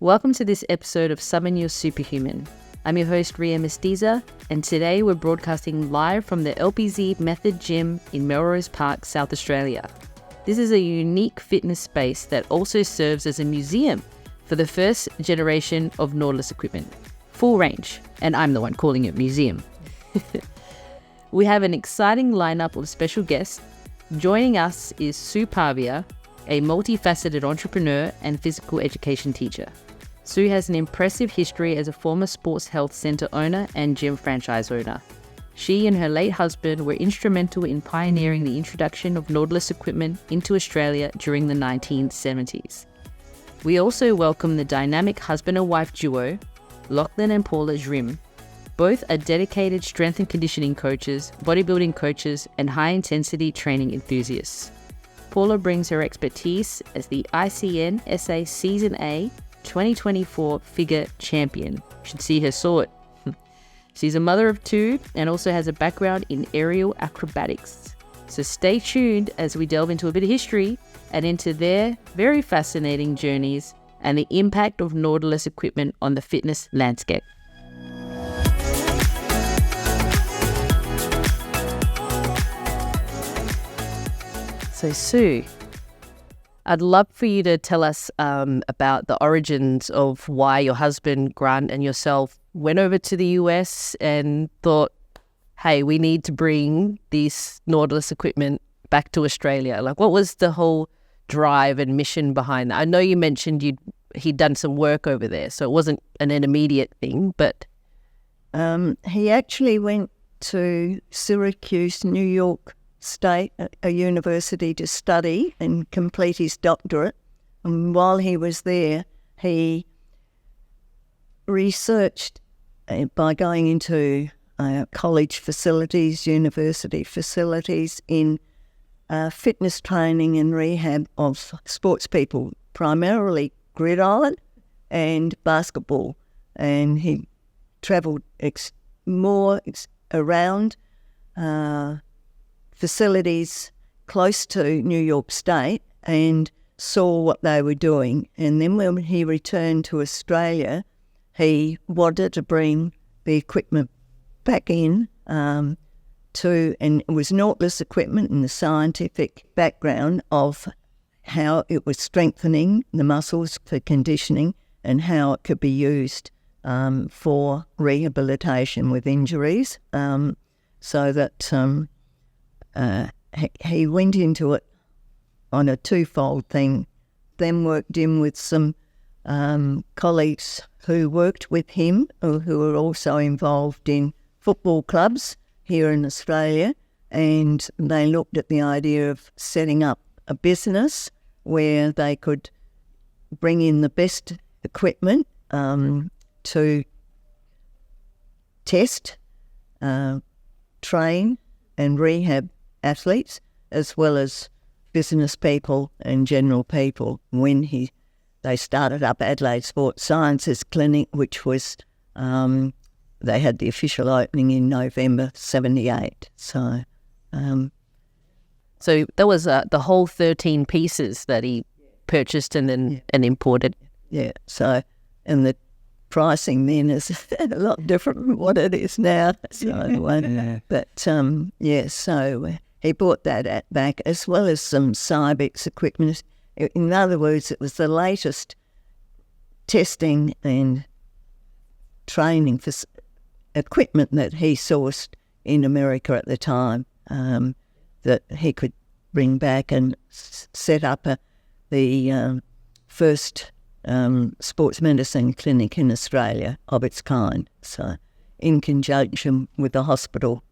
Welcome to this episode of Summon Your Superhuman. I'm your host, Ria Mestiza, and today we're broadcasting live from the LPZ Method Gym in Melrose Park, South Australia. This is a unique fitness space that also serves as a museum for the first generation of Nautilus equipment. Full range, and I'm the one calling it museum. We have an exciting lineup of special guests. Joining us is Sue Pavia, a multifaceted entrepreneur and physical education teacher. Sue has an impressive history as a former sports health centre owner and gym franchise owner. She and her late husband were instrumental in pioneering the introduction of Nautilus equipment into Australia during the 1970s. We also welcome the dynamic husband and wife duo, Lachlan and Paula Zrim. Both are dedicated strength and conditioning coaches, bodybuilding coaches, and high-intensity training enthusiasts. Paula brings her expertise as the ICN SA Season A 2024 figure champion. You should see her sword. She's a mother of two and also has a background in aerial acrobatics. So stay tuned as we delve into a bit of history and into their very fascinating journeys and the impact of Nautilus equipment on the fitness landscape. So Sue, I'd love for you to tell us about the origins of why your husband, Grant, and yourself went over to the US and thought, hey, we need to bring this Nautilus equipment back to Australia. Like, what was the whole drive and mission behind that? I know you mentioned he'd done some work over there, so it wasn't an immediate thing, but... He actually went to Syracuse, New York State, a university, to study and complete his doctorate. And while he was there, he researched by going into college facilities, university facilities in fitness training and rehab of sports people, primarily gridiron and basketball. And he travelled around facilities close to New York State and saw what they were doing. And then when he returned to Australia, he wanted to bring the equipment back in and it was Nautilus equipment and the scientific background of how it was strengthening the muscles for conditioning and how it could be used for rehabilitation with injuries, so that he went into it on a twofold thing, then worked in with some colleagues who worked with him, who were also involved in football clubs here in Australia, and they looked at the idea of setting up a business where they could bring in the best equipment to test, train and rehab athletes, as well as business people and general people. When they started up Adelaide Sports Sciences Clinic, which was, they had the official opening in November 78. So that was the whole 13 pieces that he purchased and then and imported. Yeah. So, and the pricing then is a lot different from what it is now. So, but so he bought that back, as well as some Cybex equipment. In other words, it was the latest testing and training for equipment that he sourced in America at the time, that he could bring back and set up the first sports medicine clinic in Australia of its kind. So in conjunction with the hospital,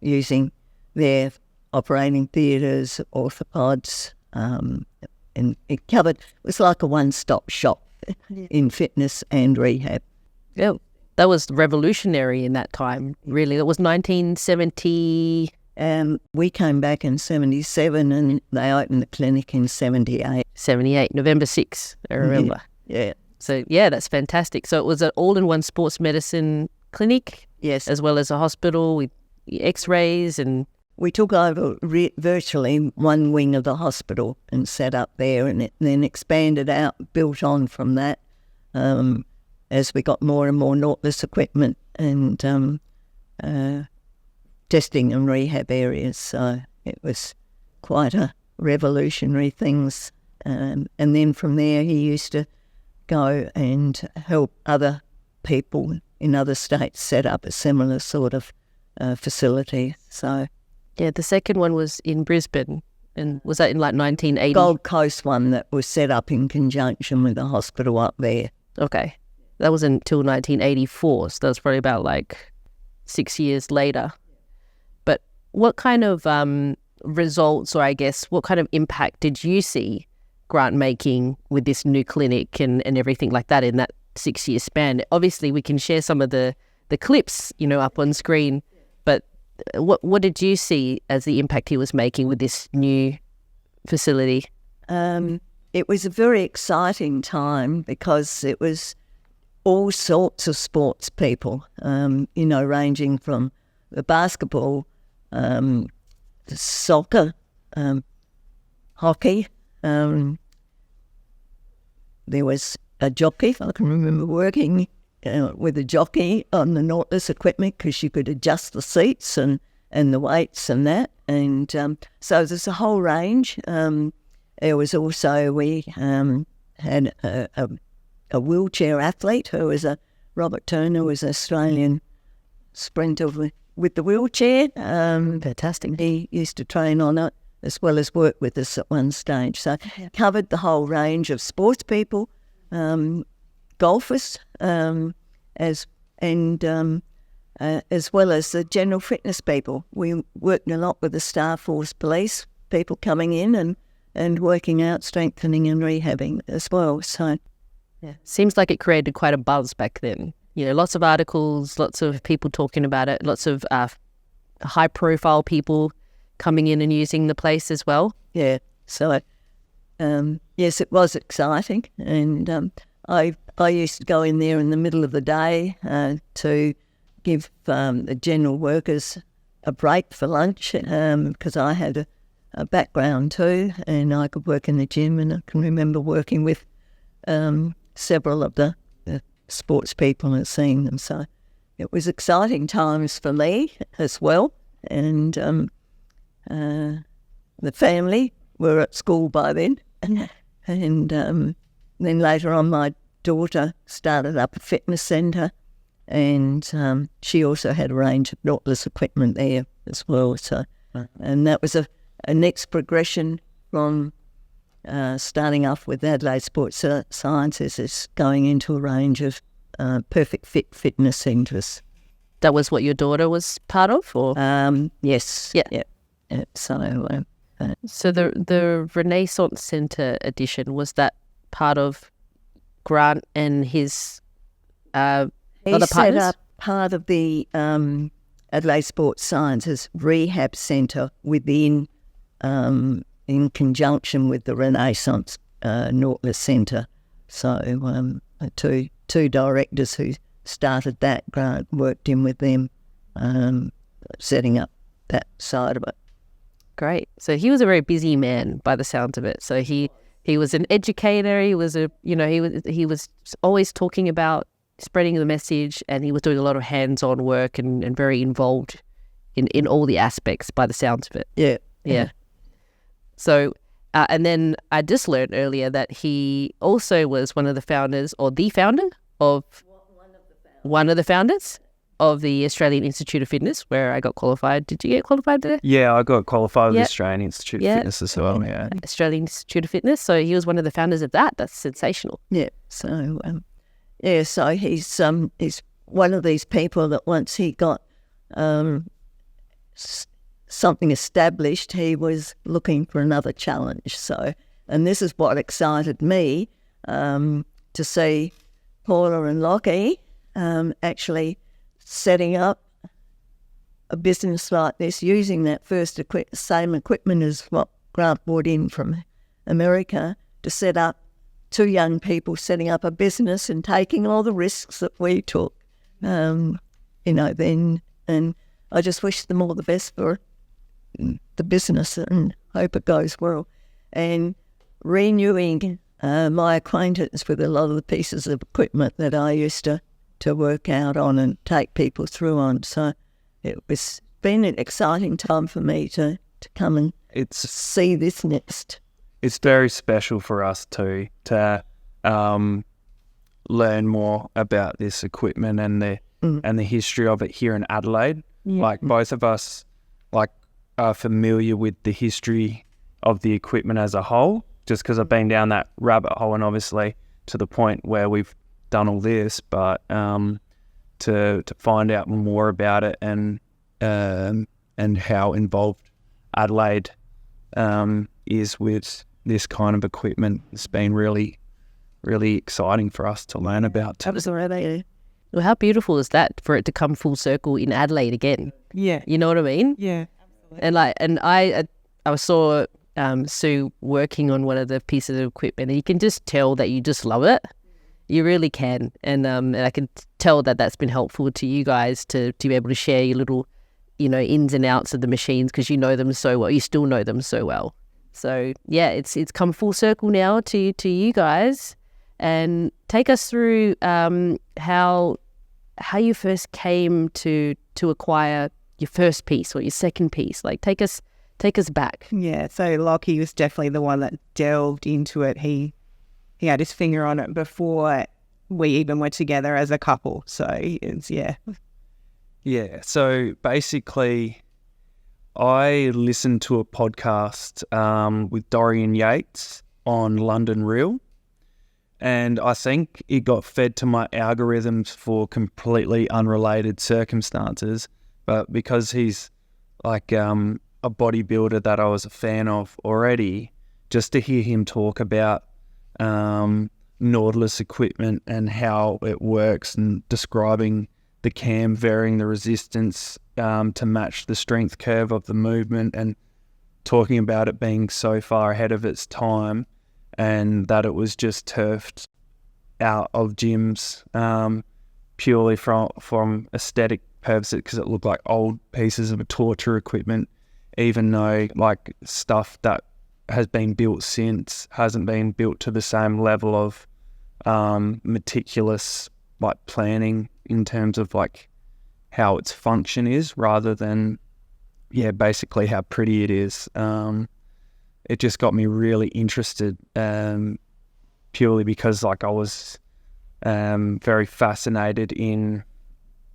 using their operating theatres, orthopods, and it was like a one-stop shop in fitness and rehab. Yeah, that was revolutionary in that time, really. That was 1970. We came back in 77 and they opened the clinic in 78. 78, November 6th, I remember. Yeah. So, yeah, that's fantastic. So it was an all-in-one sports medicine clinic? Yes. As well as a hospital with x-rays and we took over virtually one wing of the hospital and set up there, and it then expanded out, built on from that as we got more and more Nautilus equipment and testing and rehab areas. So it was quite a revolutionary things. And then from there he used to go and help other people in other states set up a similar sort of facility. So Yeah, the second one was in Brisbane. And was that in like 1980? Gold Coast one that was set up in conjunction with the hospital up there. Okay. That was until 1984, so that was probably about like 6 years later. But what kind of results, or I guess what kind of impact did you see Grant making with this new clinic and everything like that in that 6-year span? Obviously, we can share some of the clips, up on screen, but what did you see as the impact he was making with this new facility? It was a very exciting time because it was all sorts of sports people, ranging from the basketball, the soccer, hockey. There was a jockey. I can remember working with a jockey on the Nautilus equipment because you could adjust the seats and the weights and that. And so there's a whole range. There was also, we had a wheelchair athlete who was Robert Turner, was an Australian sprinter with the wheelchair. Fantastic. He used to train on it as well as work with us at one stage. So covered the whole range of sports people, golfers, as well as the general fitness people. We worked a lot with the Star Force Police, people coming in and working out, strengthening and rehabbing as well. So yeah, seems like it created quite a buzz back then. Lots of articles, lots of people talking about it, lots of high-profile people coming in and using the place as well. Yeah, so yes, it was exciting, and I used to go in there in the middle of the day to give the general workers a break for lunch because I had a background too, and I could work in the gym, and I can remember working with several of the sports people and seeing them. So it was exciting times for me as well, and the family were at school by then, and then later on my daughter started up a fitness centre, and she also had a range of Nautilus equipment there as well. So, and that was a next progression from starting off with Adelaide Sports Sciences, is going into a range of perfect fit fitness centres. That was what your daughter was part of, or? Yes. Yeah. So, so the Renaissance Centre edition, was that part of Grant and his other partners? He set up part of the Adelaide Sports Sciences Rehab Centre within, in conjunction with the Renaissance Nautilus Centre. So two directors who started that, Grant worked in with them, setting up that side of it. Great. So he was a very busy man by the sounds of it. So he was an educator. He was he was always talking about spreading the message, and he was doing a lot of hands-on work and very involved in all the aspects by the sounds of it. Yeah. So, and then I just learned earlier that he also was one of the founders, or the founder of one of the founders of the Australian Institute of Fitness, where I got qualified. Did you get qualified there? Yeah, I got qualified with the Australian Institute of Fitness as well, yeah. Australian Institute of Fitness. So he was one of the founders of that. That's sensational. Yeah. So, so he's one of these people that once he got something established, he was looking for another challenge. So, and this is what excited me, to see Paula and Lockie actually setting up a business like this, using that first same equipment as what Grant brought in from America, to set up two young people setting up a business and taking all the risks that we took, then, and I just wish them all the best for the business and hope it goes well. And renewing my acquaintance with a lot of the pieces of equipment that I used to work out on and take people through on. So it's been an exciting time for me to come and see this next. It's very special for us too to learn more about this equipment and the history of it here in Adelaide. Yeah. Like both of us are familiar with the history of the equipment as a whole, just because I've been down that rabbit hole and obviously to the point where we've done all this, but to find out more about it and how involved Adelaide is with this kind of equipment, it's been really, really exciting for us to learn about. Absolutely. Well, how beautiful is that for it to come full circle in Adelaide again? Yeah. You know what I mean? Yeah. Absolutely. And I saw Sue working on one of the pieces of equipment, and you can just tell that you just love it. You really can. And I can tell that that's been helpful to you guys to be able to share your little, ins and outs of the machines, because you know them so well. You still know them so well. So yeah, it's come full circle now to you guys. And take us through how you first came to acquire your first piece or your second piece. Like take us back. Yeah, so Lockie was definitely the one that delved into it. He had his finger on it before we even went together as a couple. So it's Yeah, so basically I listened to a podcast with Dorian Yates on London Real, and I think it got fed to my algorithms for completely unrelated circumstances, but because he's like a bodybuilder that I was a fan of already, just to hear him talk about Nautilus equipment and how it works and describing the cam, varying the resistance to match the strength curve of the movement, and talking about it being so far ahead of its time, and that it was just turfed out of gyms purely from aesthetic purposes, because it looked like old pieces of torture equipment, even though like stuff that has been built since hasn't been built to the same level of meticulous like planning in terms of like how its function is, rather than basically how pretty it is. It just got me really interested, purely because like I was very fascinated in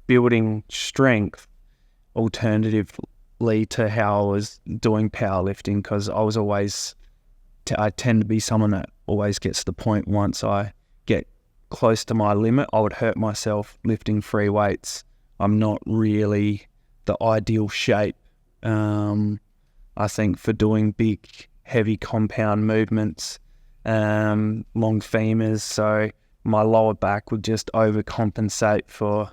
building strength alternatively to how I was doing powerlifting, because I was always I tend to be someone that always gets to the point once I get close to my limit, I would hurt myself lifting free weights. I'm not really the ideal shape, I think, for doing big, heavy compound movements, long femurs. So my lower back would just overcompensate for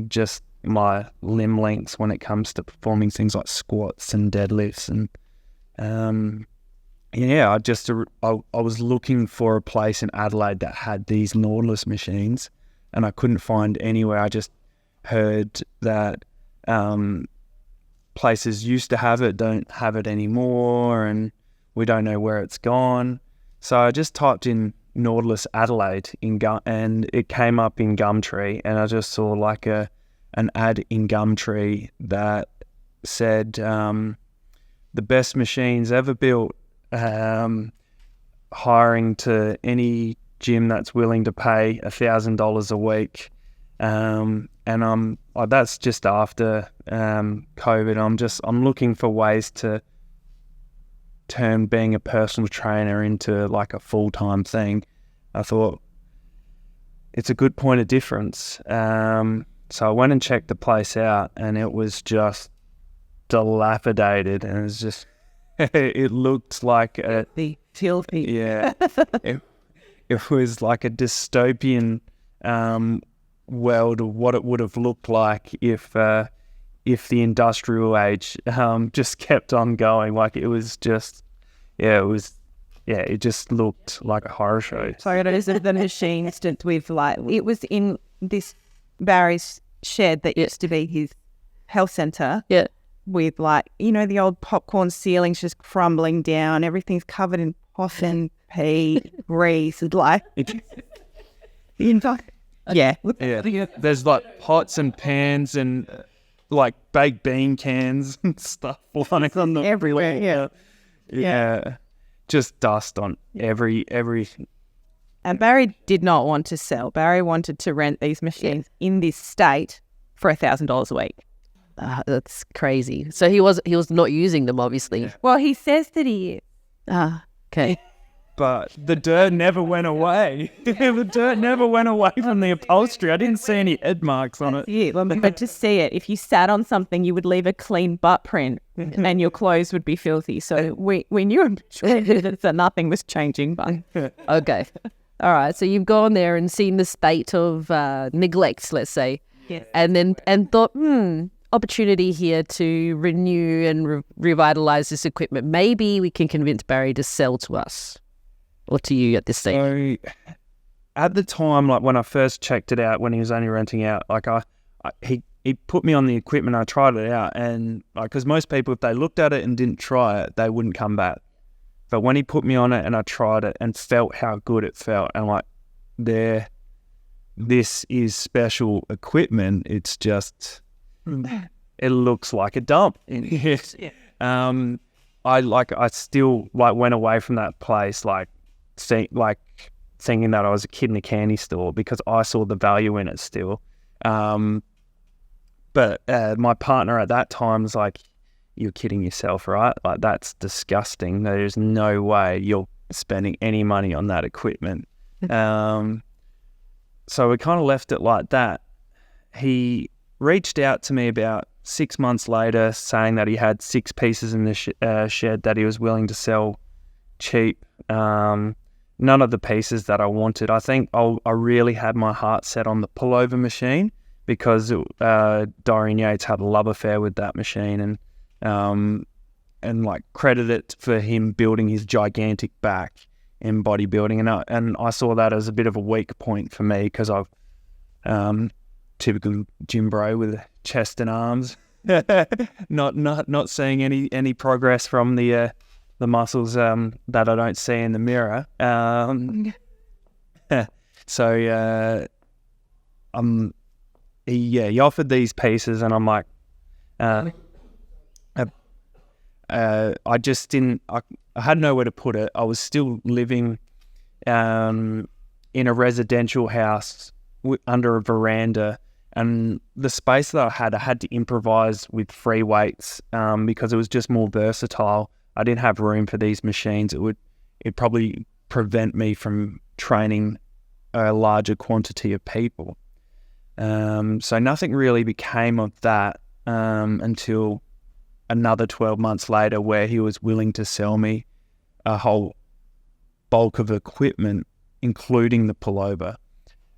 just my limb lengths when it comes to performing things like squats and deadlifts. And I was looking for a place in Adelaide that had these Nautilus machines, and I couldn't find anywhere. I just heard that places used to have it, don't have it anymore, and we don't know where it's gone. So I just typed in Nautilus Adelaide and it came up in Gumtree, and I just saw like an ad in Gumtree that said the best machines ever built, hiring to any gym that's willing to pay $1,000 a week, and that's just after COVID. I'm looking for ways to turn being a personal trainer into like a full-time thing. I thought it's a good point of difference. So I went and checked the place out, and it was just dilapidated, and it was just it looked like the filthy. Yeah, it was like a dystopian world of what it would have looked like if the industrial age just kept on going. Like it was just, it just looked like a horror show. So it is the machine instance with like, it was in this Barry's shed that used to be his health centre. Yeah. with like, the old popcorn ceilings just crumbling down. Everything's covered in possum, pee, grease. Like, yeah. There's like pots and pans and like baked bean cans and stuff flying on the Everywhere, yeah. Just dust on every. And Barry did not want to sell. Barry wanted to rent these machines in this state for $1,000 a week. That's crazy. So he was not using them, obviously. Well, he says that he is. Okay. But the dirt never went away. The dirt never went away from the upholstery. I didn't see any head marks on it. Yeah, but to see it, if you sat on something, you would leave a clean butt print and your clothes would be filthy. So we knew that nothing was changing. But Okay. All right. So you've gone there and seen the state of neglect, let's say, and thought, opportunity here to renew and revitalize this equipment. Maybe we can convince Barry to sell to us. Or to you at this stage? So, at the time, like when I first checked it out, when he was only renting out, like he put me on the equipment. I tried it out, and because most people, if they looked at it and didn't try it, they wouldn't come back. But when he put me on it, and I tried it, and felt how good it felt, and like, this is special equipment. It's just, it looks like a dump. I still like went away from that place thinking that I was a kid in a candy store because I saw the value in it still. But my partner at that time was like, "You're kidding yourself, right? Like, that's disgusting. There's no way you're spending any money on that equipment." So we kind of left it like that. He reached out to me about 6 months later saying that he had 6 pieces in the shed that he was willing to sell cheap. None of the pieces that I wanted. I think I really had my heart set on the pullover machine because Dorian Yates had a love affair with that machine, and like credit it for him building his gigantic back in bodybuilding, and I saw that as a bit of a weak point for me because I've typical gym bro with a chest and arms, not seeing any progress from the muscles that I don't see in the mirror. So he offered these pieces, and I'm like, I just didn't. I had nowhere to put it. I was still living in a residential house under a veranda, and the space that I had to improvise with free weights because it was just more versatile. I didn't have room for these machines. It'd probably prevent me from training a larger quantity of people. So nothing really became of that until another 12 months later, where he was willing to sell me a whole bulk of equipment, including the pullover.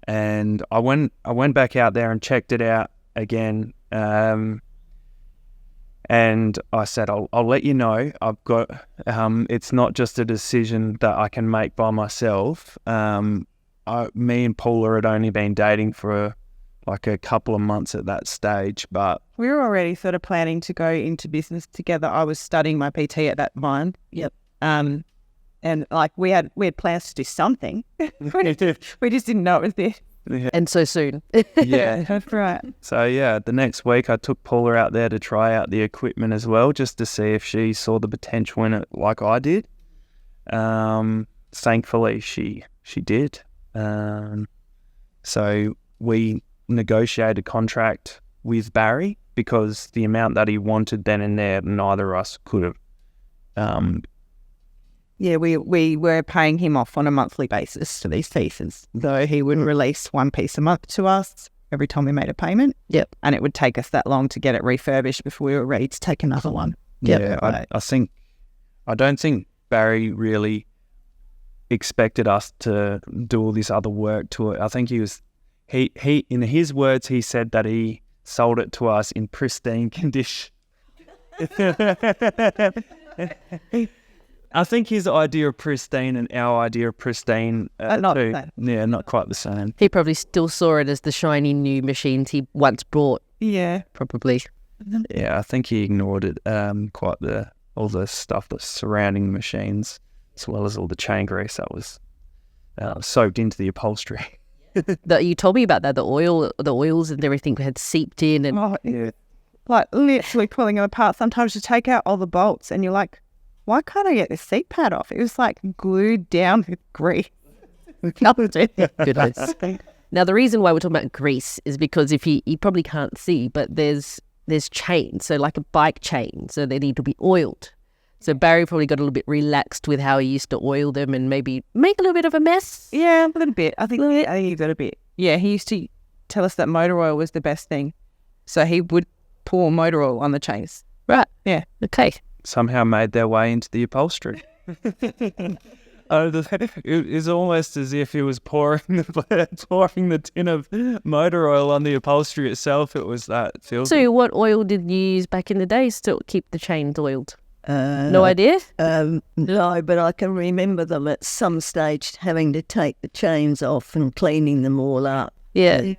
And I went back out there and checked it out again. And I said, I'll let you know. I've got, it's not just a decision that I can make by myself. Me and Paula had only been dating for like a couple of months at that stage, but we were already sort of planning to go into business together. I was studying my PT at that time. Yep. And like we had plans to do something. We just didn't know it was there. Yeah. And so soon. Yeah. That's right. So yeah, the next week I took Paula out there to try out the equipment as well, just to see if she saw the potential in it like I did. Thankfully she did. So we negotiated a contract with Barry because the amount that he wanted then and there, neither of us could have. Yeah, we were paying him off on a monthly basis for these pieces. So he would release one piece a month to us every time we made a payment. Yep. And it would take us that long to get it refurbished before we were ready to take another one. Yep. Yeah, I don't think Barry really expected us to do all this other work to it. I think he in his words, he said that he sold it to us in pristine condition. I think his idea of pristine and our idea of pristine not the same. Yeah, not quite the same. He probably still saw it as the shiny new machines he once bought. Yeah. Probably. Yeah, I think he ignored it quite all the stuff that's surrounding the machines, as well as all the chain grease that was soaked into the upholstery. You told me about that. The oils and everything had seeped in, and Oh, yeah. Like literally pulling them apart. Sometimes you take out all the bolts and you're like, why can't I get this seat pad off? It was like glued down with grease. goodness. Now, the reason why we're talking about grease is because if you probably can't see, but there's chains, so like a bike chain, so they need to be oiled. So Barry probably got a little bit relaxed with how he used to oil them and maybe make a little bit of a mess. Yeah, a little bit. I think he got a bit. Yeah, he used to tell us that motor oil was the best thing. So he would pour motor oil on the chains. Right. Yeah. Okay. Somehow made their way into the upholstery. It was almost as if he was pouring the tin of motor oil on the upholstery itself. It was that filthy. So what oil did you use back in the days to keep the chains oiled? No idea? No, but I can remember them at some stage having to take the chains off and cleaning them all up. Yeah.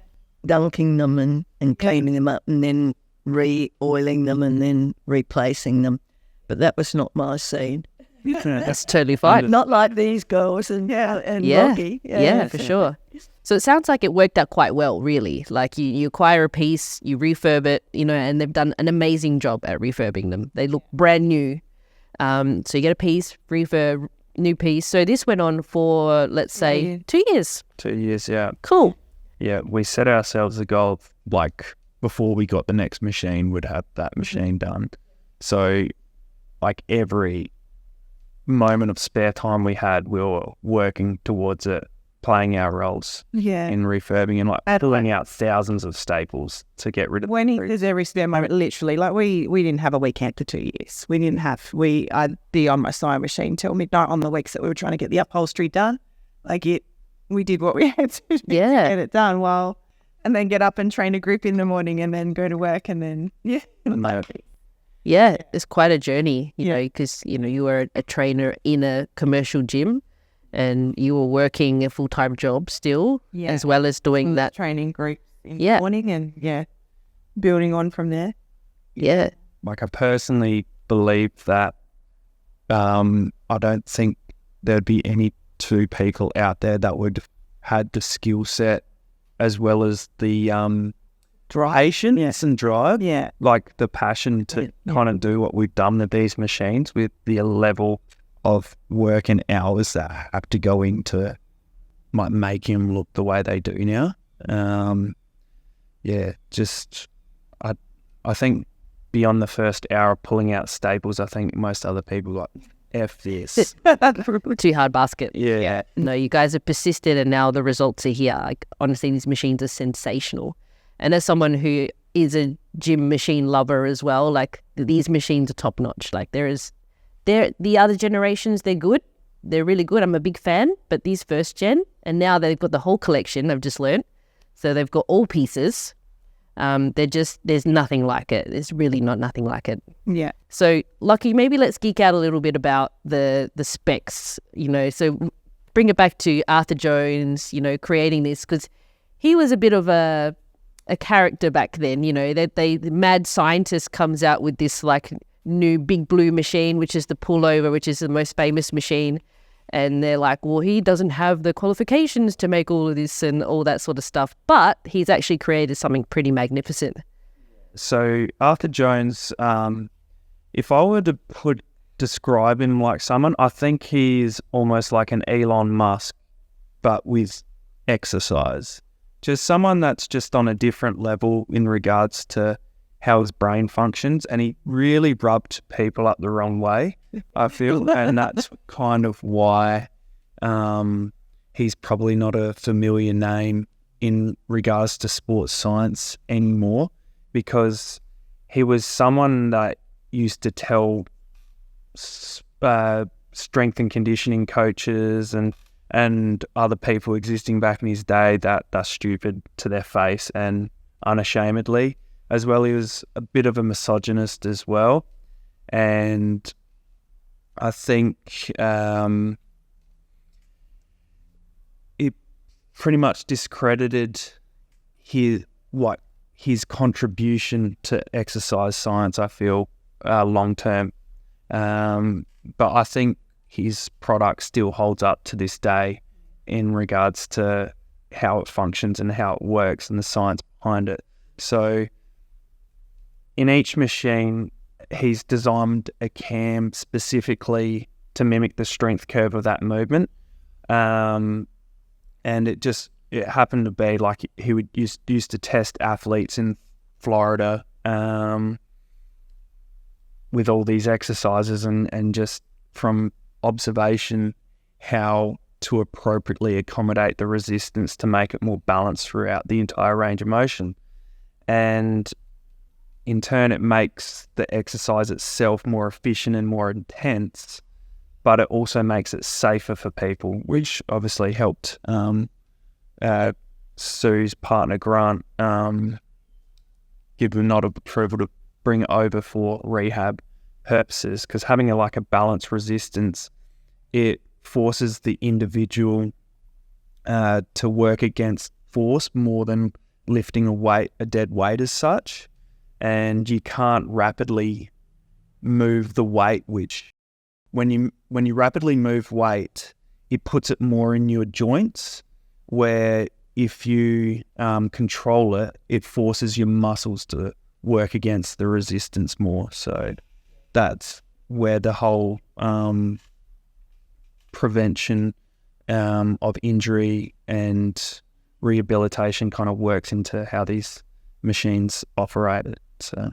Dunking them and cleaning them up and then re-oiling them and then replacing them. But that was not my scene. That's totally fine. Not like these girls and Rocky. Yeah, for sure. So it sounds like it worked out quite well, really. Like you acquire a piece, you refurb it, and they've done an amazing job at refurbing them. They look brand new. So you get a piece, refurb, new piece. So this went on for, let's say, 2 years. 2 years, yeah. Cool. Yeah, we set ourselves a goal of, like, before we got the next machine, we'd have that machine done. So, like, every moment of spare time we had, we were working towards it, playing our roles in refurbing and, like, pulling out thousands of staples to get rid of When he says every spare moment, literally, like we didn't have a weekend for 2 years. I'd be on my sewing machine till midnight on the weeks that we were trying to get the upholstery done. We did what we had to do to get it done and then get up and train a group in the morning and then go to work and then, Yeah, it's quite a journey, because, you were a trainer in a commercial gym and you were working a full-time job still, as well as doing that. Training group in the morning and, building on from there. Yeah. Like, I personally believe that I don't think there'd be any two people out there that would have had the skill set as well as the patience and drive. Yeah. Like the passion to kind of do what we've done with these machines with the level of work and hours that have to go into might make him look the way they do now. I think beyond the first hour of pulling out staples, I think most other people got F this. Too hard basket. Yeah. No, you guys have persisted and now the results are here. Like, honestly, these machines are sensational. And as someone who is a gym machine lover as well, like, these machines are top notch. Like, the other generations, they're good. They're really good. I'm a big fan. But these first gen, and now they've got the whole collection, I've just learned. So they've got all pieces. There's nothing like it. There's really nothing like it. Yeah. So, Lucky, maybe let's geek out a little bit about the specs, So bring it back to Arthur Jones, creating this, because he was a bit of a character back then, the mad scientist comes out with this, like, new big blue machine, which is the pullover, which is the most famous machine. And they're like, well, he doesn't have the qualifications to make all of this and all that sort of stuff. But he's actually created something pretty magnificent. So Arthur Jones, if I were to describe him like someone, I think he's almost like an Elon Musk, but with exercise. Just someone that's just on a different level in regards to how his brain functions, and he really rubbed people up the wrong way, I feel, and that's kind of why he's probably not a familiar name in regards to sports science anymore, because he was someone that used to tell strength and conditioning coaches and other people existing back in his day that that's stupid to their face and unashamedly. As well, he was a bit of a misogynist as well. And I think it pretty much discredited his contribution to exercise science, I feel, long term. But I think his product still holds up to this day in regards to how it functions and how it works and the science behind it. So in each machine, he's designed a cam specifically to mimic the strength curve of that movement. And it happened to be like he would used to test athletes in Florida with all these exercises and just from observation how to appropriately accommodate the resistance to make it more balanced throughout the entire range of motion. And in turn, it makes the exercise itself more efficient and more intense, but it also makes it safer for people, which obviously helped Sue's partner Grant give the nod of approval to bring it over for rehab purposes, because having a balanced resistance, it forces the individual to work against force more than lifting a dead weight as such, and you can't rapidly move the weight, which when you rapidly move weight, it puts it more in your joints, where if you control it, it forces your muscles to work against the resistance more. So that's where the whole prevention of injury and rehabilitation kind of works into how these machines operate. So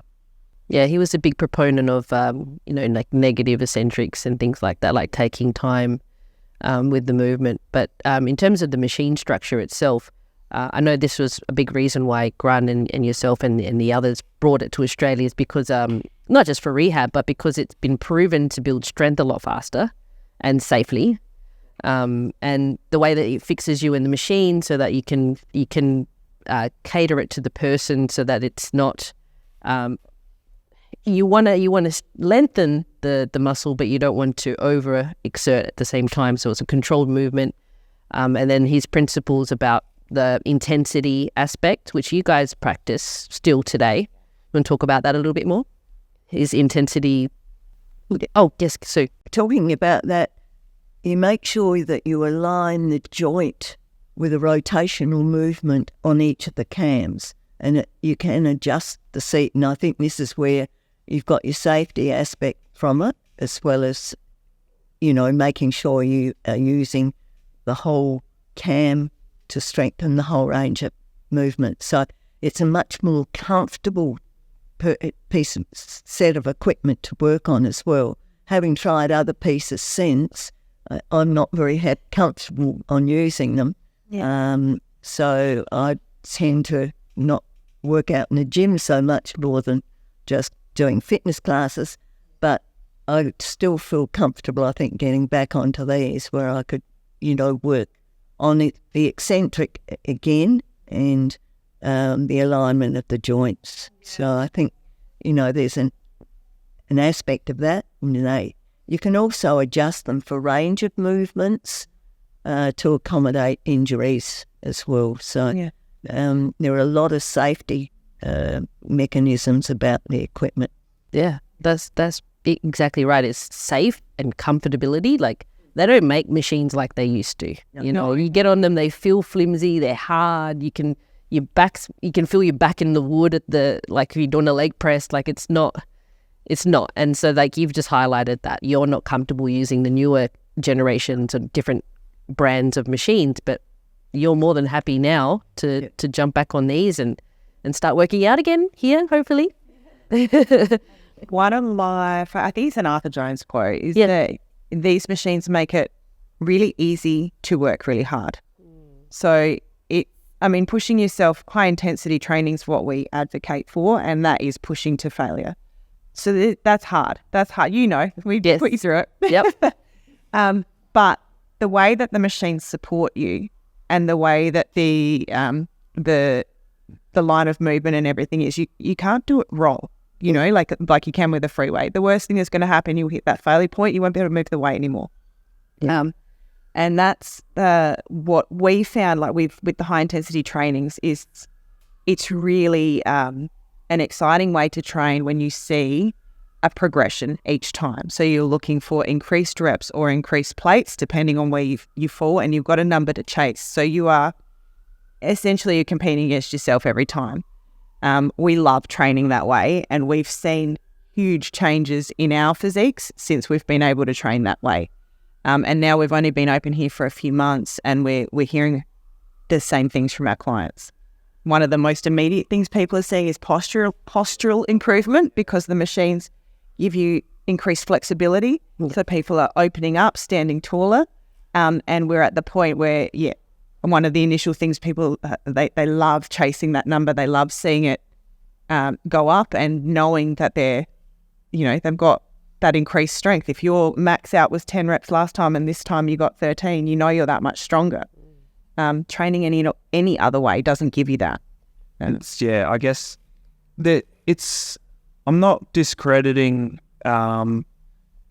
yeah, he was a big proponent of negative eccentrics and things like that, like taking time with the movement. But in terms of the machine structure itself, I know this was a big reason why Grant and yourself and the others brought it to Australia, is because not just for rehab, but because it's been proven to build strength a lot faster and safely. And the way that it fixes you in the machine, so that you can cater it to the person, so that it's not you want to lengthen the muscle, but you don't want to over exert at the same time. So it's a controlled movement. And then his principles about the intensity aspect, which you guys practice still today. You want to talk about that a little bit more? His intensity. Oh, yes, Sue. Talking about that, you make sure that you align the joint with a rotational movement on each of the cams, and you can adjust the seat. And I think this is where you've got your safety aspect from it, as well as, making sure you are using the whole cam to strengthen the whole range of movement. So it's a much more comfortable set of equipment to work on as well. Having tried other pieces since, I'm not very comfortable on using them. Yeah. So I tend to not work out in the gym so much more than just doing fitness classes, but I still feel comfortable, I think, getting back onto these where I could, work on the eccentric again and the alignment of the joints. So I think, there's an aspect of that. You can also adjust them for range of movements to accommodate injuries as well. So there are a lot of safety mechanisms about the equipment. Yeah, that's exactly right. It's safe and comfortability. Like, they don't make machines like they used to. You get on them, they feel flimsy, they're hard. You can feel your back in the wood at if you're doing a leg press. Like, it's not. And so, you've just highlighted that you're not comfortable using the newer generations of different brands of machines, but you're more than happy now to jump back on these and start working out again here, hopefully. One of my, I think it's an Arthur Jones quote, is that these machines make it really easy to work really hard. So pushing yourself, high intensity training is what we advocate for, and that is pushing to failure. So that's hard. That's hard. We put you through it. Yep. But the way that the machines support you, and the way that the line of movement and everything is, you can't do it wrong. Like you can with a free weight. The worst thing that's going to happen, you'll hit that failure point. You won't be able to move the weight anymore. Yeah. And that's what we found, with the high intensity trainings, is it's really an exciting way to train when you see a progression each time. So you're looking for increased reps or increased plates, depending on where you fall, and you've got a number to chase. So you are essentially competing against yourself every time. We love training that way, and we've seen huge changes in our physiques since we've been able to train that way. And now we've only been open here for a few months, and we're hearing the same things from our clients. One of the most immediate things people are seeing is postural improvement, because the machines give you increased flexibility. So people are opening up, standing taller, and we're at the point where, one of the initial things people, they love chasing that number. They love seeing it go up and knowing that they've got that increased strength. If your max out was 10 reps last time and this time you got 13, you know you're that much stronger. Training any other way doesn't give you that. I guess that I'm not discrediting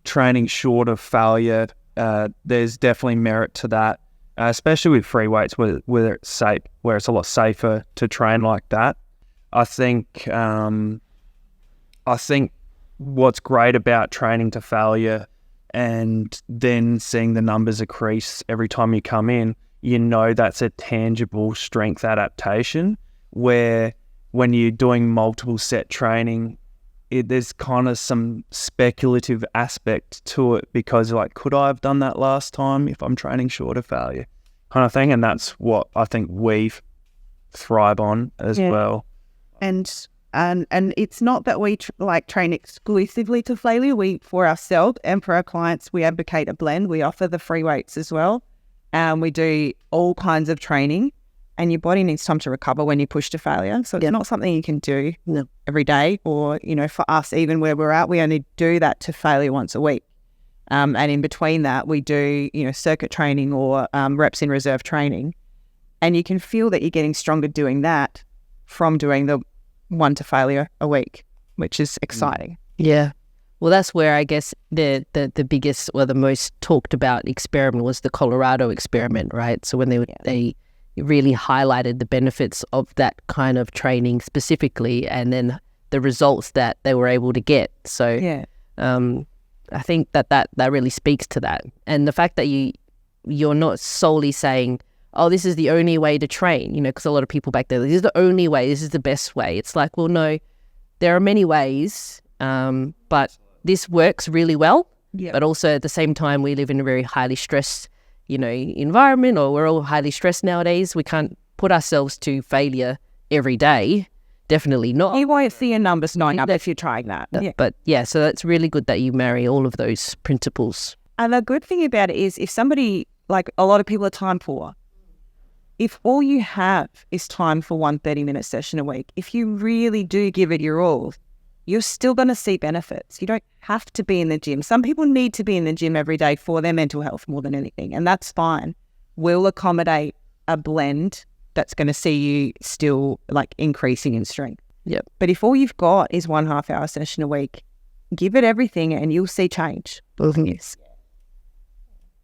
training short of failure. There's definitely merit to that, especially with free weights where it's safe, where it's a lot safer to train like that. I think what's great about training to failure and then seeing the numbers increase every time you come in, you know that's a tangible strength adaptation, where when you're doing multiple set training, there's kind of some speculative aspect to it, because like, could I have done that last time if I'm training short of failure kind of thing? And that's what I think we thrive on as well. And it's not that we train exclusively to failure. We, for ourselves and for our clients, we advocate a blend. We offer the free weights as well. We do all kinds of training, and your body needs time to recover when you push to failure. So it's not something you can do every day, or, for us, even where we're at, we only do that to failure once a week. And in between that, we do, circuit training or reps in reserve training. And you can feel that you're getting stronger doing that from doing the 1 to failure a week, which is exciting. Yeah. Well, that's where I guess the biggest or the most talked about experiment was the Colorado experiment, right? So when they really highlighted the benefits of that kind of training specifically, and then the results that they were able to get. So I think that really speaks to that. And the fact that you're not solely saying, oh, this is the only way to train, because a lot of people back there, this is the only way, this is the best way. It's like, well, no, there are many ways, but this works really well. But also at the same time, we live in a very highly stressed, environment, or we're all highly stressed nowadays. We can't put ourselves to failure every day. Definitely not. You won't see your numbers going up if you're trying that. But so that's really good that you marry all of those principles. And the good thing about it is, if somebody, like a lot of people are time poor, if all you have is time for one 30-minute session a week, if you really do give it your all, you're still going to see benefits. You don't have to be in the gym. Some people need to be in the gym every day for their mental health more than anything, and that's fine. We'll accommodate a blend that's going to see you still increasing in strength. Yep. But if all you've got is 1 half-hour session a week, give it everything and you'll see change. Yes.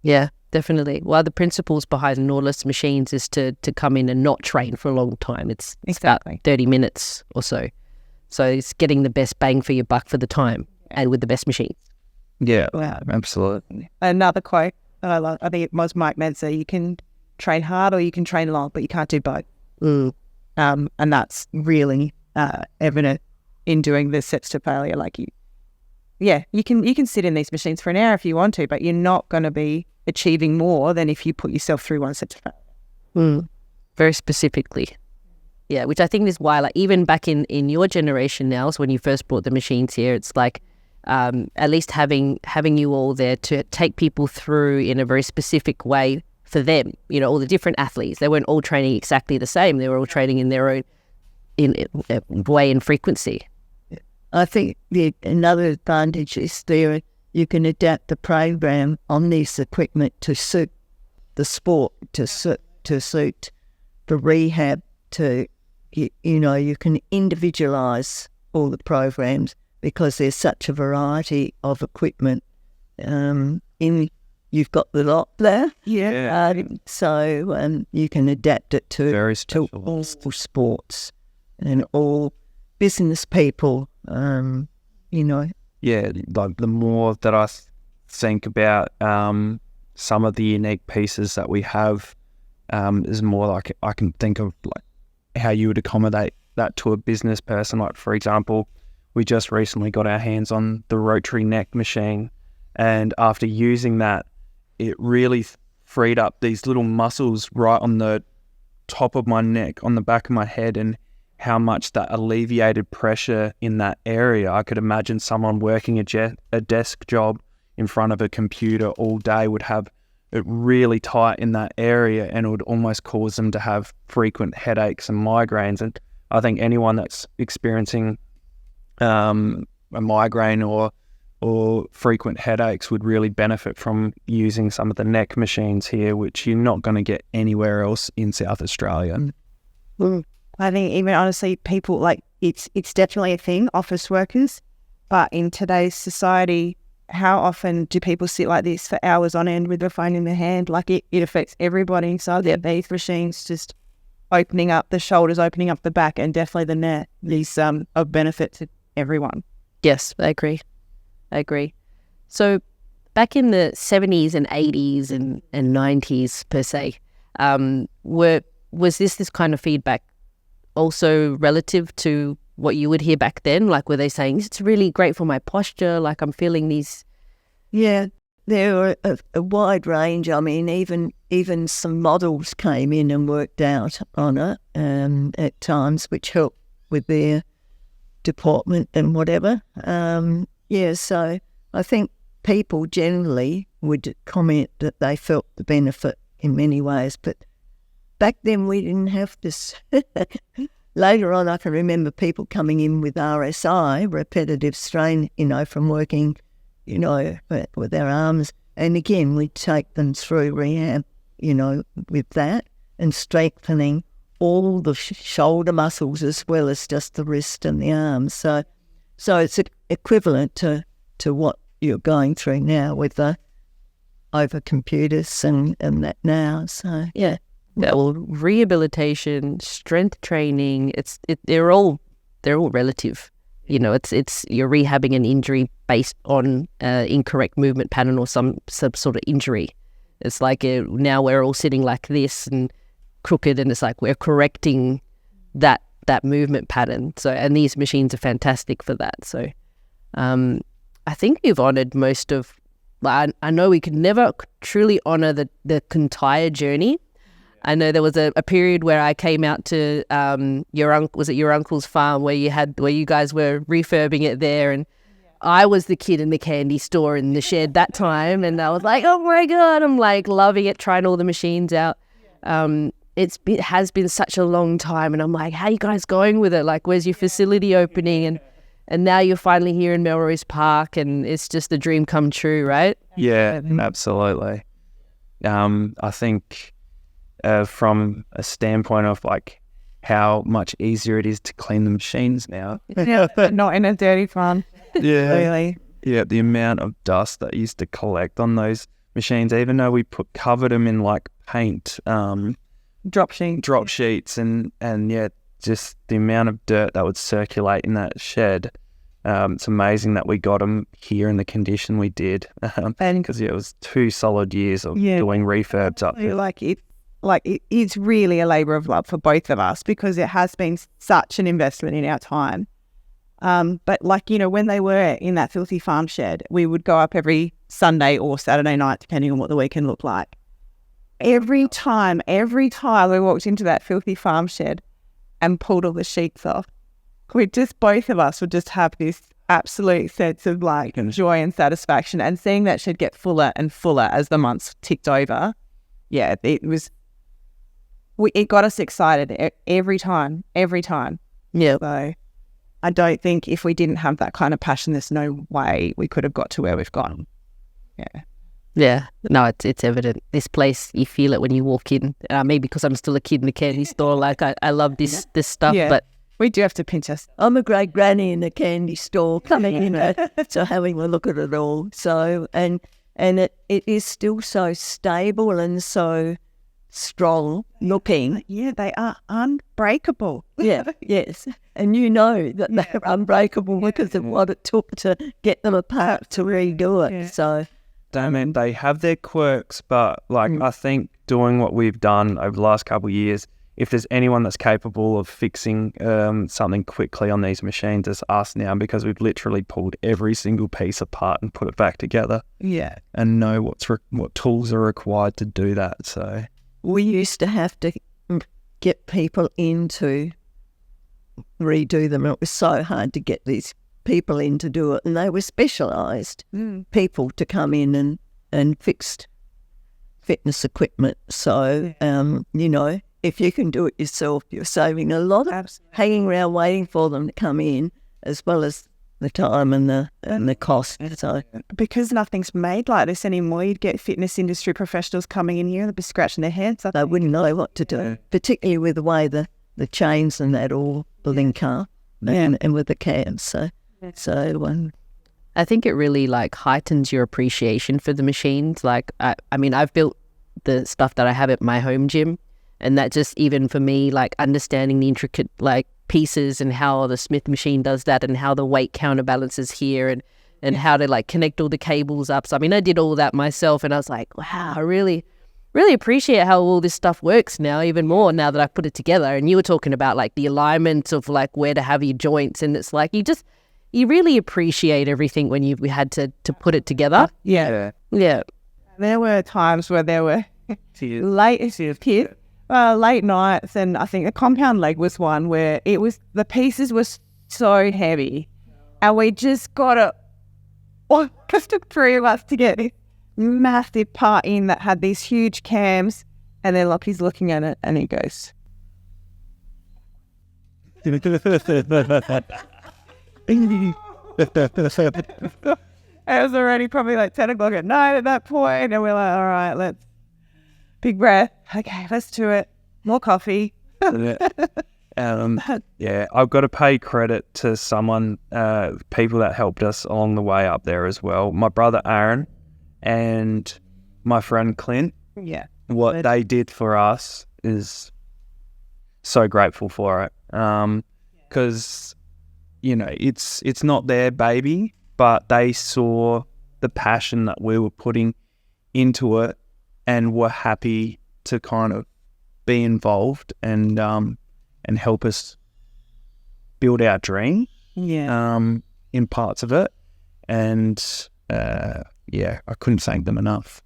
Yeah, definitely. Well, the principles behind Nautilus machines is to come in and not train for a long time. It's about 30 minutes or so. So it's getting the best bang for your buck for the time, and with the best machines. Yeah, wow, absolutely. Another quote that I love, I think it was Mike Menzer, you can train hard or you can train long, but you can't do both. And that's really evident in doing the sets to failure. You can sit in these machines for an hour if you want to, but you're not going to be achieving more than if you put yourself through 1 set to failure. Very specifically. Yeah, which I think is why, even back in your generation now, so when you first brought the machines here, it's at least having you all there to take people through in a very specific way for them. All the different athletes, they weren't all training exactly the same. They were all training in their own way and frequency. I think another advantage is you can adapt the program on this equipment to suit the sport, to suit the rehab, you can individualise all the programs because there's such a variety of equipment. You've got the lot there, so you can adapt it to all sports. and all business people, you know. Yeah, like the more that I think about some of the unique pieces that we have, is more like I can think of like how you would accommodate that to a business person. Like, for example, we just recently got our hands on the rotary neck machine, and after using that, it really freed up these little muscles right on the top of my neck, on the back of my head, and how much that alleviated pressure in that area. I could imagine someone working a desk job in front of a computer all day would have it really tight in that area, and it would almost cause them to have frequent headaches and migraines. And I think anyone that's experiencing a migraine or frequent headaches would really benefit from using some of the neck machines here, which you're not going to get anywhere else in South Australia. I think even honestly, people like it's definitely a thing, office workers, but in today's society, how often do people sit like this for hours on end with their phone in their hand? Like it affects everybody. So these machines just opening up the shoulders, opening up the back, and definitely the neck is of benefit to everyone. Yes, I agree. So back in the 70s and 80s and 90s per se, was this kind of feedback also relative to what you would hear back then? Like, were they saying, it's really great for my posture, like I'm feeling these? Yeah, there were a wide range. I mean, even some models came in and worked out on it at times, which helped with their department and whatever. So I think people generally would comment that they felt the benefit in many ways, but back then we didn't have this. Later on, I can remember people coming in with RSI, repetitive strain, from working, with their arms. And again, we'd take them through rehab, with that, and strengthening all the shoulder muscles as well as just the wrist and the arms. So it's equivalent to what you're going through now with the over computers and that now. So, yeah. Well, rehabilitation, strength training, they're all relative. It's you're rehabbing an injury based on incorrect movement pattern or some sort of injury. It's like now we're all sitting like this and crooked, and it's like we're correcting that movement pattern. So, and these machines are fantastic for that. So, I think we've honoured most of. I know we could never truly honour the entire journey. I know there was a period where I came out to your uncle's farm where you guys were refurbing it there, and I was the kid in the candy store in the shed that time, and I was like, oh my God, I'm like loving it, trying all the machines out. It has been such a long time, and I'm like, how you guys going with it? Like, where's your facility opening? And now you're finally here in Melrose Park, and it's just a dream come true, right? Yeah, absolutely. I think from a standpoint of like how much easier it is to clean the machines now. Yeah, not in a dirty farm. Yeah. Really. Yeah, the amount of dust that used to collect on those machines, even though we covered them in like paint, drop sheets, and yeah, just the amount of dirt that would circulate in that shed. It's amazing that we got them here in the condition we did, because it was 2 solid years of doing refurbs up there. It is really a labour of love for both of us, because it has been such an investment in our time. But when they were in that filthy farm shed, we would go up every Sunday or Saturday night, depending on what the weekend looked like. Every time we walked into that filthy farm shed and pulled all the sheets off, both of us would just have this absolute sense of like joy and satisfaction, and seeing that shed get fuller and fuller as the months ticked over. Yeah, it got us excited every time. Yeah. So I don't think if we didn't have that kind of passion, there's no way we could have got to where we've gotten. Yeah. Yeah. No, it's evident. This place, you feel it when you walk in. Maybe because I'm still a kid in the candy store. Like I love this stuff, but we do have to pinch us. I'm a great granny in the candy store coming so having a look at it all. So, and it is still so stable and so strong looking. Yeah, they are unbreakable. Yeah, yes. And you know that they're unbreakable because of what it took to get them apart to redo it. Yeah. So, They have their quirks, but I think doing what we've done over the last couple of years, if there's anyone that's capable of fixing something quickly on these machines, it's us now, because we've literally pulled every single piece apart and put it back together. Yeah. And know what tools are required to do that. So we used to have to get people in to redo them. It was so hard to get these people in to do it, and they were specialised people to come in and fix fitness equipment. So, if you can do it yourself, you're saving a lot of hanging around waiting for them to come in, as well as the time and the cost. So, because nothing's made like this anymore, you'd get fitness industry professionals coming in here and they'd be scratching their heads. They wouldn't know what to do, particularly with the way the chains and that all link up and with the cams. So I think it really heightens your appreciation for the machines. I've built the stuff that I have at my home gym, and that just, even for me, understanding the intricate pieces and how the Smith machine does that, and how the weight counterbalances here, and how to connect all the cables up. So I did all that myself, and I was like, wow, I really appreciate how all this stuff works now, even more now that I've put it together. And you were talking about the alignment of where to have your joints, and it's you really appreciate everything when we had to put it together. Yeah. There were times where there were late nights, and I think the compound leg was one where the pieces were so heavy, and we just got it. It just took 3 of us to get this massive part in that had these huge cams, and then he's looking at it and he goes, it was already probably 10 o'clock at night at that point, and we're like, all right, let's big breath. Okay, let's do it. More coffee. I've got to pay credit to people that helped us along the way up there as well. My brother Aaron and my friend Clint. Yeah. What they did for us is so grateful for it. Because it's not their baby, but they saw the passion that we were putting into it and were happy to kind of be involved and help us build our dream in parts of it. And I couldn't thank them enough.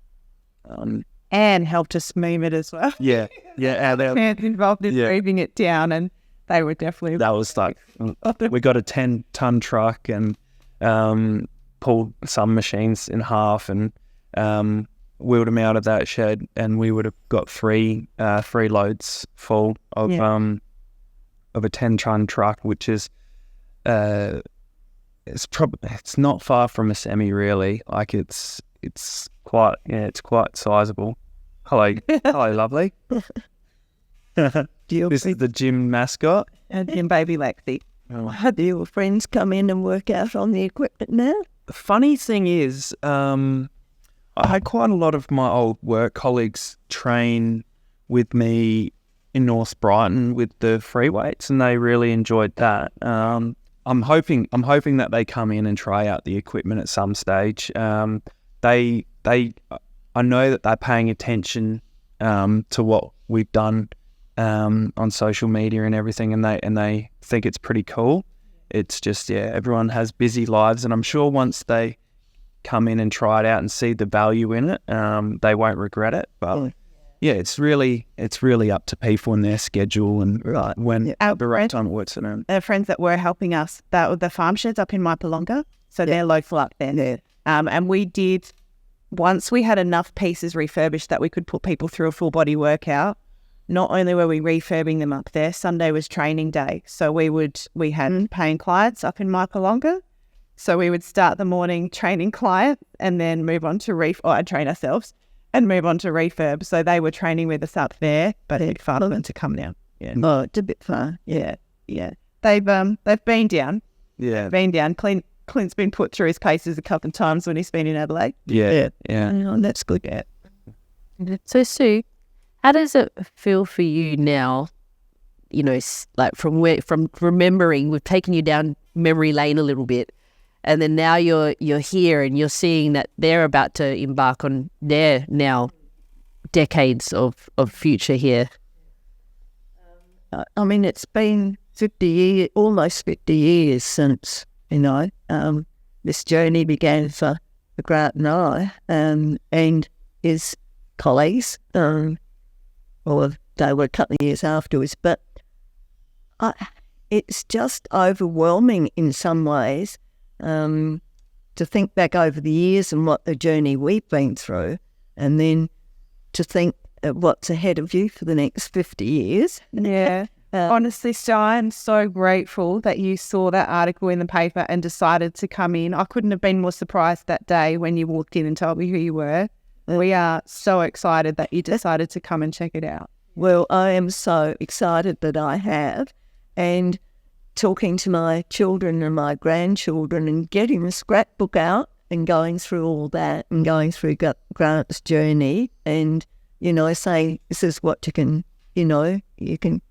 And helped us meme it as well. Yeah. Fans involved in moving it down, and they were definitely... That was we got a 10-ton truck and pulled some machines in half and wheeled them out of that shed, and we would have got three loads full of a 10-ton truck, which is it's not far from a semi, really. It's quite sizable. Hello, lovely. This is the gym mascot. And baby Lexi. Do your friends come in and work out on the equipment now? The funny thing is, I had quite a lot of my old work colleagues train with me in North Brighton with the free weights, and they really enjoyed that. I'm hoping that they come in and try out the equipment at some stage. I know that they're paying attention to what we've done on social media and everything, and they think it's pretty cool. It's just everyone has busy lives, and I'm sure once they come in and try it out and see the value in it, they won't regret it. But it's really up to people and their schedule and when the right time it works for them. Our friends that were helping us, the farm sheds up in Maipalonga, so they're local up there. And we did, once we had enough pieces refurbished that we could put people through a full body workout, not only were we refurbing them up there, Sunday was training day. So we had paying clients up in Maipalonga. So we would start the morning training clients and then move on to I'd train ourselves and move on to refurb. So they were training with us up there, but it's far for them to come down. Yeah. Oh, it's a bit far. Yeah. They've been down. Yeah. Been down. Clint's been put through his paces a couple of times when he's been in Adelaide. Yeah. Oh, that's good. So Sue, How does it feel for you now? You know, like from remembering, we've taken you down memory lane a little bit, and then now you're here and you're seeing that they're about to embark on their now decades of future here. I mean, it's been 50 years, almost 50 years since, this journey began for Grant and I, and his colleagues, or they were a couple of years afterwards. But it's just overwhelming in some ways to think back over the years and what the journey we've been through, and then to think what's ahead of you for the next 50 years. Yeah. Honestly, Sti, I'm so grateful that you saw that article in the paper and decided to come in. I couldn't have been more surprised that day when you walked in and told me who you were. We are so excited that you decided to come and check it out. Well, I am so excited that I have. And talking to my children and my grandchildren and getting the scrapbook out and going through all that and going through Grant's journey and, saying this is what you can,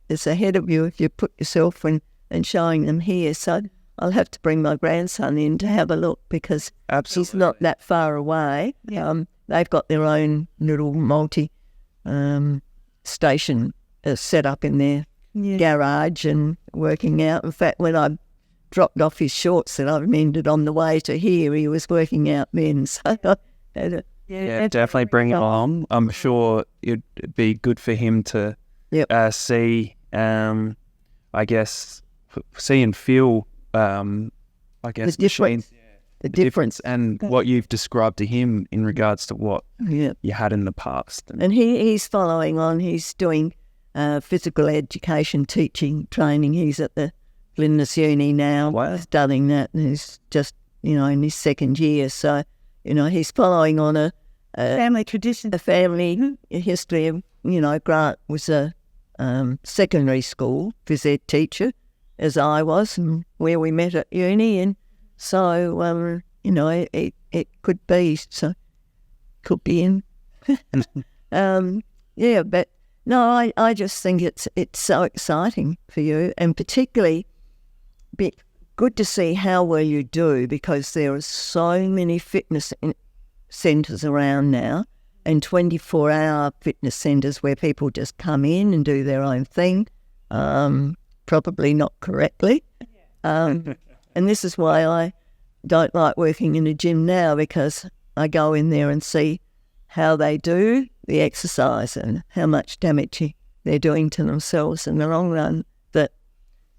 it's ahead of you if you put yourself in, and showing them here. So I'll have to bring my grandson in to have a look because he's not that far away. Yeah. They've got their own little station set up in their garage and working out. In fact, when I dropped off his shorts that I've mended on the way to here, he was working out then. So yeah, definitely bring it along. I'm sure it'd be good for him to see, see and feel, the difference and what you've described to him in regards to what you had in the past. And he's following on. He's doing physical education, teaching, training. He's at the Flinders Uni now, studying that, and he's just, in his second year. So, he's following on a family tradition, a family history of, Grant was a secondary school phys ed teacher, as I was, and where we met at uni, and so, it could be, so could be in. But no, I just think it's so exciting for you, and particularly good to see how well you do, because there are so many fitness centres around now, and 24-hour fitness centres where people just come in and do their own thing, probably not correctly. And this is why I don't like working in a gym now, because I go in there and see how they do the exercise and how much damage they're doing to themselves in the long run. That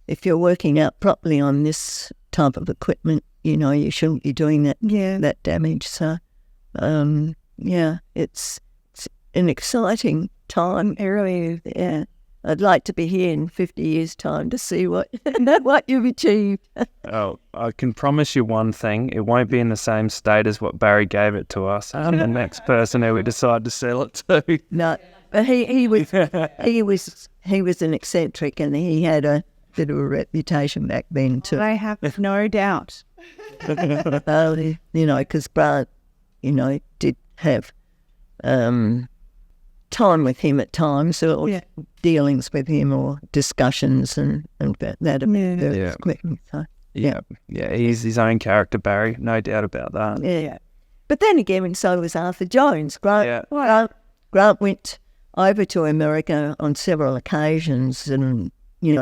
if you're working out properly on this type of equipment, you shouldn't be doing that damage. So, it's an exciting time. Yeah. I'd like to be here in 50 years' time to see what you've achieved. Oh, I can promise you one thing: it won't be in the same state as what Barry gave it to us. I'm the next person who we decide to sell it to. No, but he was an eccentric, and he had a bit of a reputation back then too. I have no doubt. Because Grant, did have time with him at times, or dealings with him, or discussions and that. So, he's his own character, Barry, no doubt about that. Yeah. But then again, so was Arthur Jones. Grant went over to America on several occasions and,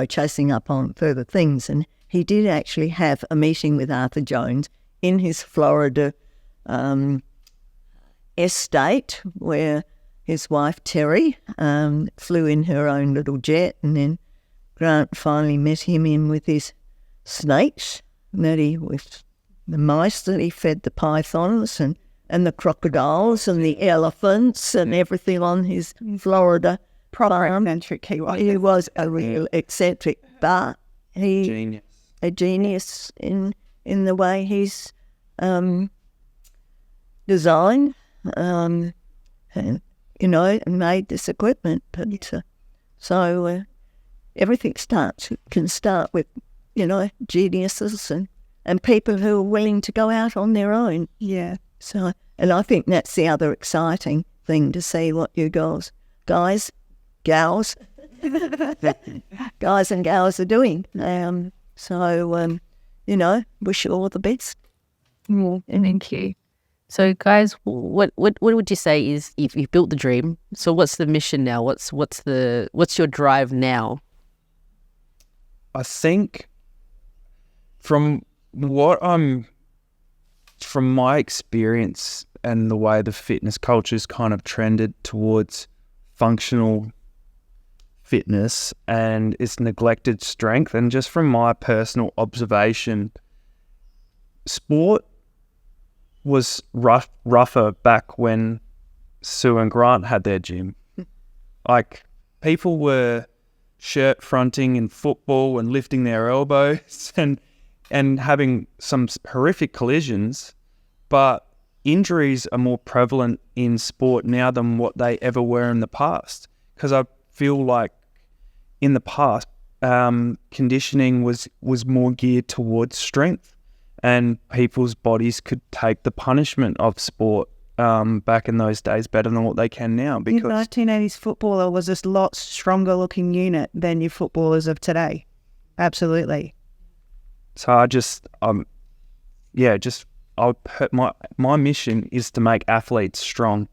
chasing up on further things. And he did actually have a meeting with Arthur Jones in his Florida estate, where his wife Terry flew in her own little jet, and then Grant finally met him in with his snakes, with the mice that he fed the pythons and the crocodiles and the elephants and everything on his Florida farm. Eccentric he was. He was a real eccentric, but a genius in the way he's designed. And made this equipment. But so everything can start with, geniuses and people who are willing to go out on their own. Yeah. So, and I think that's the other exciting thing, to see what you guys gals, guys and gals are doing. Wish you all the best. Thank you. So, guys, what would you say is, if you've built the dream? So, what's the mission now? What's your drive now? I think from my experience and the way the fitness culture's kind of trended towards functional fitness and it's neglected strength, and just from my personal observation, sport was rougher back when Sue and Grant had their gym. Like, people were shirt fronting in football and lifting their elbows and having some horrific collisions, but injuries are more prevalent in sport now than what they ever were in the past. Because I feel like in the past, conditioning was more geared towards strength, and people's bodies could take the punishment of sport back in those days better than what they can now. Because 1980s footballer was a lot stronger looking unit than your footballers of today. Absolutely. So my mission is to make athletes strong.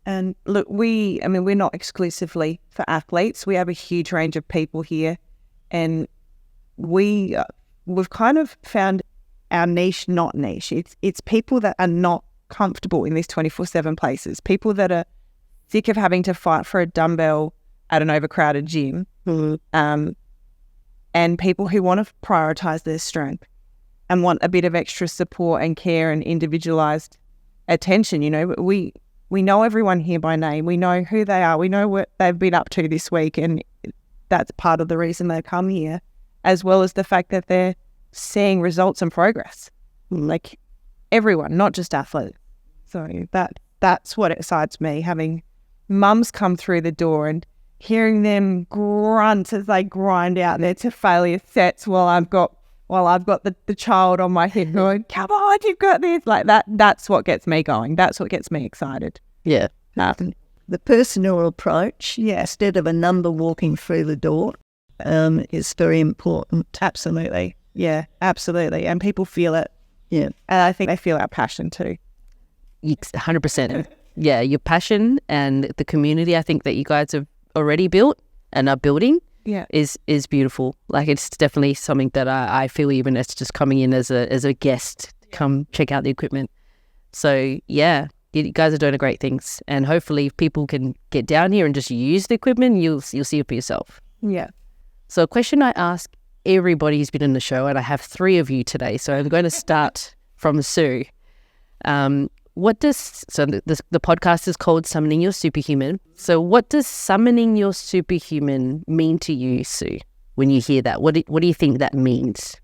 And look, we're not exclusively for athletes. We have a huge range of people here, and we've kind of found our niche, not niche. It's people that are not comfortable in these 24/7 places, people that are sick of having to fight for a dumbbell at an overcrowded gym, and people who want to prioritize their strength and want a bit of extra support and care and individualized attention. We know everyone here by name. We know who they are. We know what they've been up to this week, and that's part of the reason they've come here, as well as the fact that they're seeing results and progress. Like, everyone, not just athletes. So that's what excites me, having mums come through the door and hearing them grunt as they grind out their to failure sets while I've got the child on my hip going, come on, you've got this. Like that's what gets me going. That's what gets me excited. Yeah. The personal approach, instead of a number walking through the door, is very important. Absolutely. Yeah, absolutely. And people feel it. Yeah. And I think they feel our passion too. 100%. Yeah, your passion and the community, I think, that you guys have already built and are building is beautiful. Like, it's definitely something that I feel, even as just coming in as a guest, come check out the equipment. So yeah, you guys are doing great things, and hopefully if people can get down here and just use the equipment, you'll see it for yourself. Yeah. So a question I ask everybody who's been in the show, and I have 3 of you today, so I'm going to start from Sue. The podcast is called Summoning Your Superhuman. So what does summoning your superhuman mean to you, Sue, when you hear that? What do you think that means?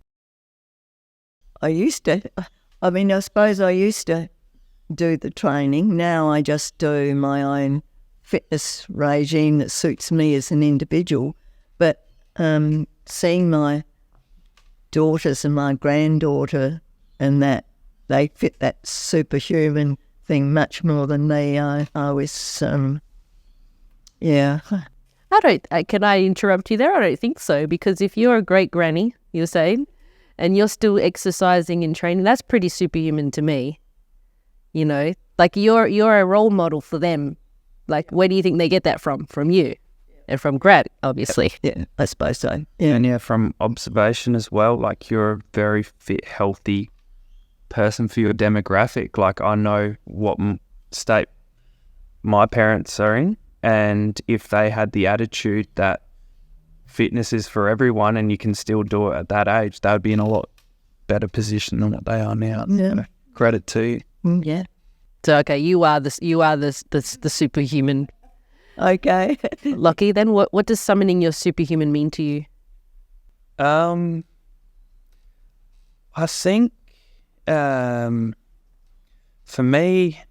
I suppose I used to do the training. Now I just do my own fitness regime that suits me as an individual. But seeing my daughters and my granddaughter and that, they fit that superhuman thing much more than me. I was, yeah. Can I interrupt you there? I don't think so, because if you're a great granny, you're saying, and you're still exercising and training, that's pretty superhuman to me. Like, you're a role model for them. Like, where do you think they get that from? From you. And from Grant, obviously. Yeah, I suppose so. Yeah. And from observation as well, like, you're a very fit, healthy person for your demographic. Like, I know what state my parents are in, and if they had the attitude that fitness is for everyone and you can still do it at that age, they would be in a lot better position than what they are now. Yeah. So, credit to you. Yeah. So okay, you are the superhuman. Okay. Lockie, then what does summoning your superhuman mean to you? I think for me,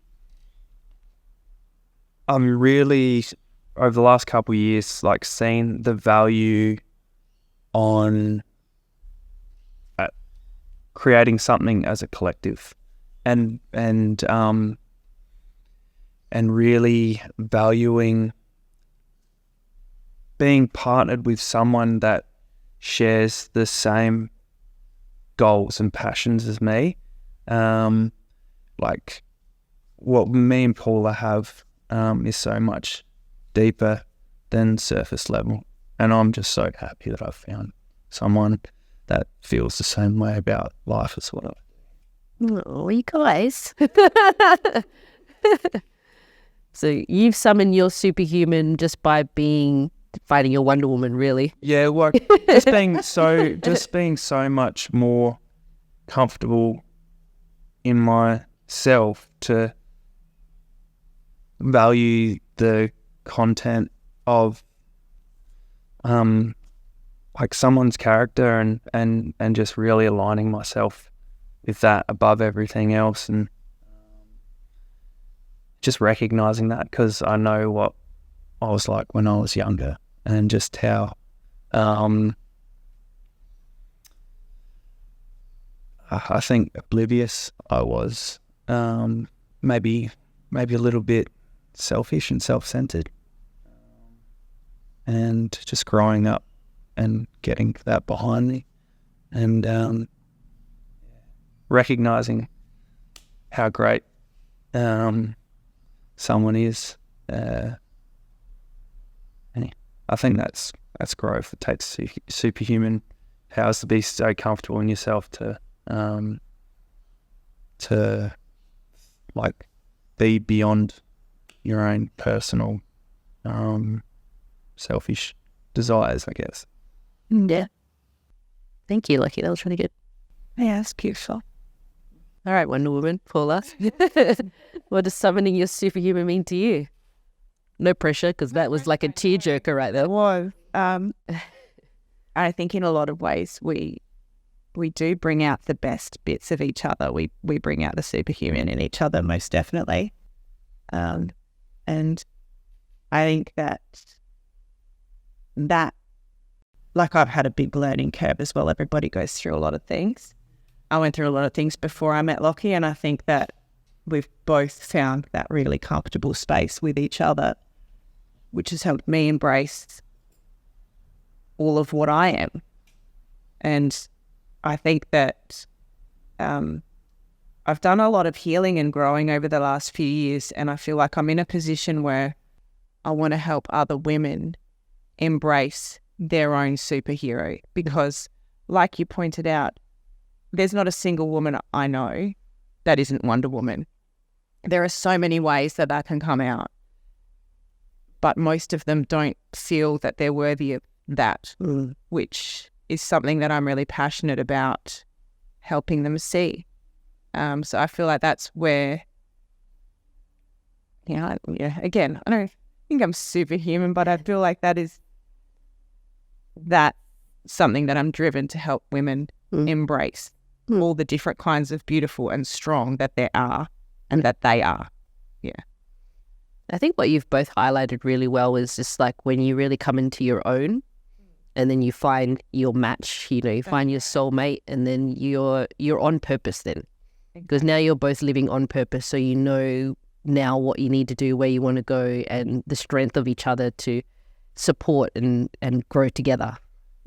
I'm really, over the last couple of years, like, seeing the value on creating something as a collective, and really valuing being partnered with someone that shares the same goals and passions as me. Like what me and Paula have is so much deeper than surface level. And I'm just so happy that I've found someone that feels the same way about life as well. Oh, you guys. So you've summoned your superhuman just by fighting your Wonder Woman, really. Yeah, like just being so much more comfortable in myself to value the content of like someone's character and just really aligning myself with that above everything else, and just recognizing that, because I know what I was like when I was younger and just how I think oblivious I was, maybe a little bit selfish and self-centered, and just growing up and getting that behind me, and recognizing how great someone is. And I think that's growth. It takes superhuman powers to be so comfortable in yourself to like be beyond your own personal selfish desires, I guess. Yeah. Thank you, Lucky. That was really good. Yeah, that's beautiful. All right, Wonder Woman, Paula. What does summoning your superhuman mean to you? No pressure, because that was like a tearjerker right there. It was. I think in a lot of ways we do bring out the best bits of each other. We bring out the superhuman in each other, most definitely. And I think that like I've had a big learning curve as well. Everybody goes through a lot of things. I went through a lot of things before I met Lockie, and I think that we've both found that really comfortable space with each other, which has helped me embrace all of what I am. And I think that I've done a lot of healing and growing over the last few years, and I feel like I'm in a position where I want to help other women embrace their own superhero, because like you pointed out, there's not a single woman I know that isn't Wonder Woman. There are so many ways that can come out, but most of them don't feel that they're worthy of that, which is something that I'm really passionate about helping them see. So I feel like that's where, again, I don't think I'm superhuman, but I feel like that's something that I'm driven to help women embrace all the different kinds of beautiful and strong that there are and that they are. Yeah. I think what you've both highlighted really well is just like when you really come into your own, and then you find your match, you find your soulmate, and then you're on purpose then. Because now you're both living on purpose, so you know now what you need to do, where you want to go, and the strength of each other to support and grow together,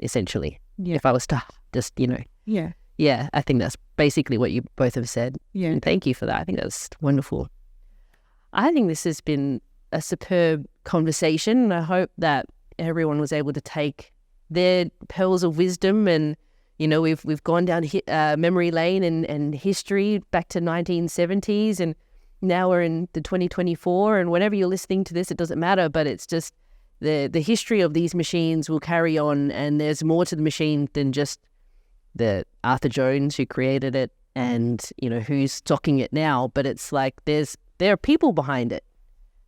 essentially. Yeah. If I was to just, Yeah. Yeah, I think that's basically what you both have said. Yeah. And thank you for that. I think that's wonderful. I think this has been a superb conversation. I hope that everyone was able to take their pearls of wisdom, and we've gone down memory lane and history back to 1970s, and now we're in the 2024, and whenever you're listening to this, it doesn't matter, but it's just the history of these machines will carry on, and there's more to the machine than just the Arthur Jones who created it and who's stocking it now, but it's like there are people behind it.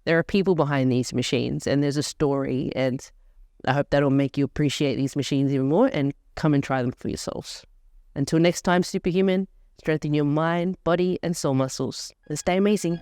There are people behind these machines, and there's a story, and I hope that'll make you appreciate these machines even more and come and try them for yourselves. Until next time, superhuman, strengthen your mind, body, and soul muscles, and stay amazing.